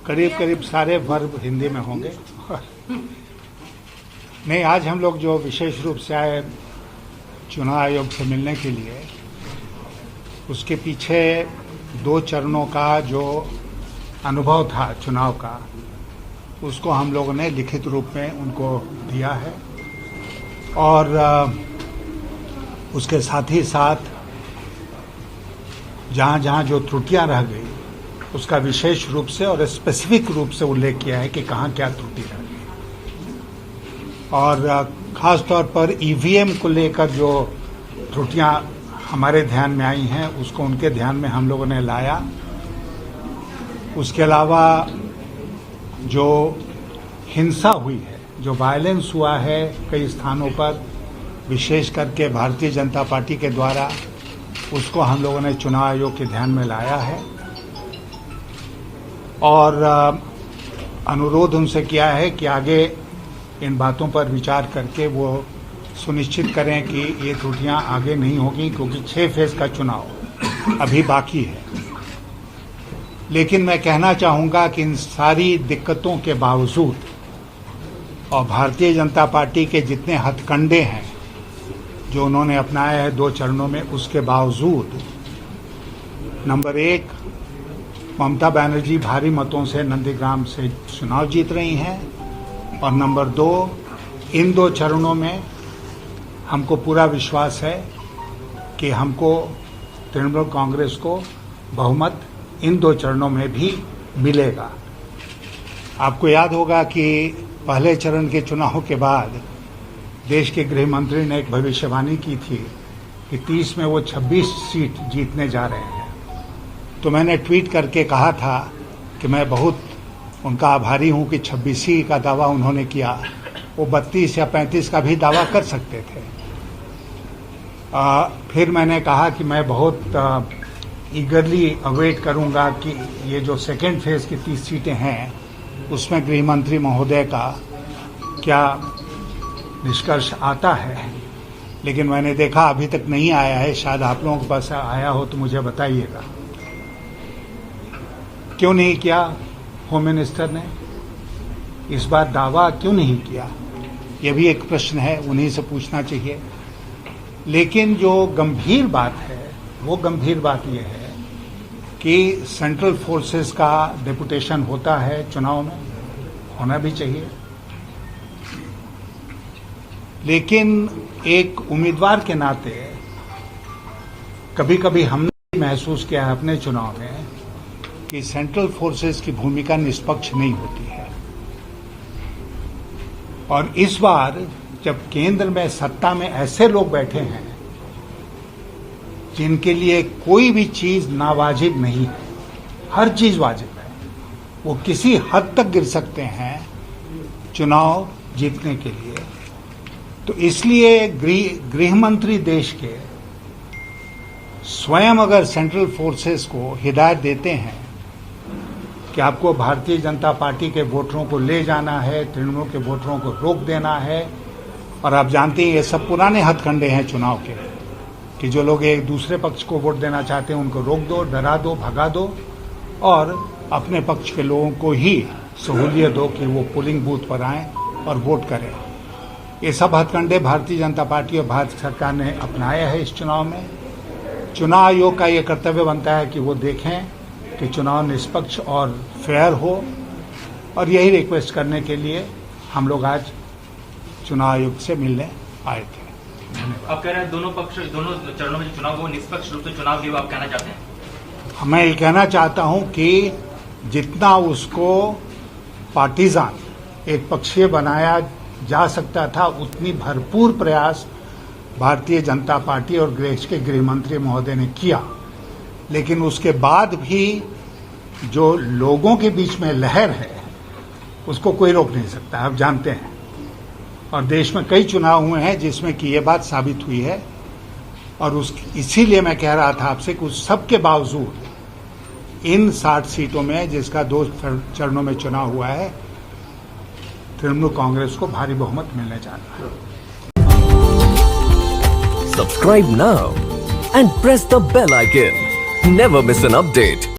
करीब करीब सारे वर्ब हिंदी में होंगे। नहीं, आज हम लोग जो विशेष रूप से आए चुनाव आयोग से मिलने के लिए, उसके पीछे 2 चरणों का जो अनुभव था चुनाव का, उसको हम लोगों ने लिखित रूप में उनको दिया है और उसके साथ ही साथ जहाँ जहाँ जो त्रुटियां रह गई उसका विशेष रूप से और स्पेसिफिक रूप से उल्लेख किया है कि कहाँ क्या त्रुटि रह गई। और खास तौर पर ईवीएम को लेकर जो त्रुटियां हमारे ध्यान में आई हैं उसको उनके ध्यान में हम लोगों ने लाया। उसके अलावा जो हिंसा हुई है, जो वायलेंस हुआ है कई स्थानों पर, विशेष करके भारतीय जनता पार्टी के द्वारा, उसको हम लोगों ने चुनाव आयोग के ध्यान में लाया है और अनुरोध उनसे किया है कि आगे इन बातों पर विचार करके वो सुनिश्चित करें कि ये त्रुटियां आगे नहीं होगी, क्योंकि 6 फेज का चुनाव अभी बाकी है। लेकिन मैं कहना चाहूँगा कि इन सारी दिक्कतों के बावजूद और भारतीय जनता पार्टी के जितने हथकंडे हैं जो उन्होंने अपनाए हैं 2 चरणों में, उसके बावजूद नंबर 1, ममता बनर्जी भारी मतों से नंदीग्राम से चुनाव जीत रही हैं और नंबर 2, इन 2 चरणों में हमको पूरा विश्वास है कि हमको तृणमूल कांग्रेस को बहुमत इन 2 चरणों में भी मिलेगा। आपको याद होगा कि पहले चरण के चुनाव के बाद देश के गृह मंत्री ने एक भविष्यवाणी की थी कि 30 में वो 26 सीट जीतने जा रहे हैं। तो मैंने ट्वीट करके कहा था कि मैं बहुत उनका आभारी हूं कि 26 का दावा उन्होंने किया, वो 32 या 35 का भी दावा कर सकते थे। फिर मैंने कहा कि मैं बहुत ईगरली अवेट करूंगा कि ये जो सेकेंड फेज की 30 सीटें हैं उसमें गृह मंत्री महोदय का क्या निष्कर्ष आता है। लेकिन मैंने देखा अभी तक नहीं आया है, शायद आप लोगों के पास आया हो तो मुझे बताइएगा। क्यों नहीं किया होम मिनिस्टर ने इस बार दावा, क्यों नहीं किया? यह भी एक प्रश्न है, उन्हीं से पूछना चाहिए। लेकिन जो गंभीर बात है वो गंभीर बात यह है कि सेंट्रल फोर्सेस का डेपुटेशन होता है चुनाव में, होना भी चाहिए। लेकिन एक उम्मीदवार के नाते कभी कभी हमने महसूस किया है अपने चुनाव में कि सेंट्रल फोर्सेस की भूमिका निष्पक्ष नहीं होती है। और इस बार जब केंद्र में सत्ता में ऐसे लोग बैठे हैं जिनके लिए कोई भी चीज नावाजिब नहीं है, हर चीज वाजिब है, वो किसी हद तक गिर सकते हैं चुनाव जीतने के लिए। तो इसलिए गृह मंत्री देश के स्वयं अगर सेंट्रल फोर्सेस को हिदायत देते हैं कि आपको भारतीय जनता पार्टी के वोटरों को ले जाना है, तृणमूल के वोटरों को रोक देना है, और आप जानते हैं ये सब पुराने हथकंडे हैं चुनाव के कि जो लोग एक दूसरे पक्ष को वोट देना चाहते हैं उनको रोक दो, डरा दो, भगा दो और अपने पक्ष के लोगों को ही सहूलियत दो कि वो पोलिंग बूथ पर आएं और वोट करें। ये सब हथकंडे भारतीय जनता पार्टी और भारत सरकार ने अपनाया है इस चुनाव में। चुनाव आयोग का ये कर्तव्य बनता है कि वो देखें कि चुनाव निष्पक्ष और फेयर हो, और यही रिक्वेस्ट करने के लिए हम लोग आज चुनाव आयोग से मिलने आए थे। आप कह रहे हैं दोनों चरणों में जो चुनाव वो निष्पक्ष रूप से चुनाव भी आप कहना चाहते हैं? मैं ये कहना चाहता हूं कि जितना उसको पार्टीजान, एक पक्षीय बनाया जा सकता था, उतनी भरपूर प्रयास भारतीय जनता पार्टी और देश के गृह मंत्री महोदय ने किया। लेकिन उसके बाद भी जो लोगों के बीच में लहर है उसको कोई रोक नहीं सकता, आप जानते हैं। और देश में कई चुनाव हुए हैं जिसमें कि ये बात साबित हुई है। और इसीलिए मैं कह रहा था आपसे कि उस सब के बावजूद इन 60 सीटों में, जिसका 2 चरणों में चुनाव हुआ है, तृणमूल कांग्रेस को भारी बहुमत मिलने जा रहा है। Subscribe now and press the bell icon. Never miss an update.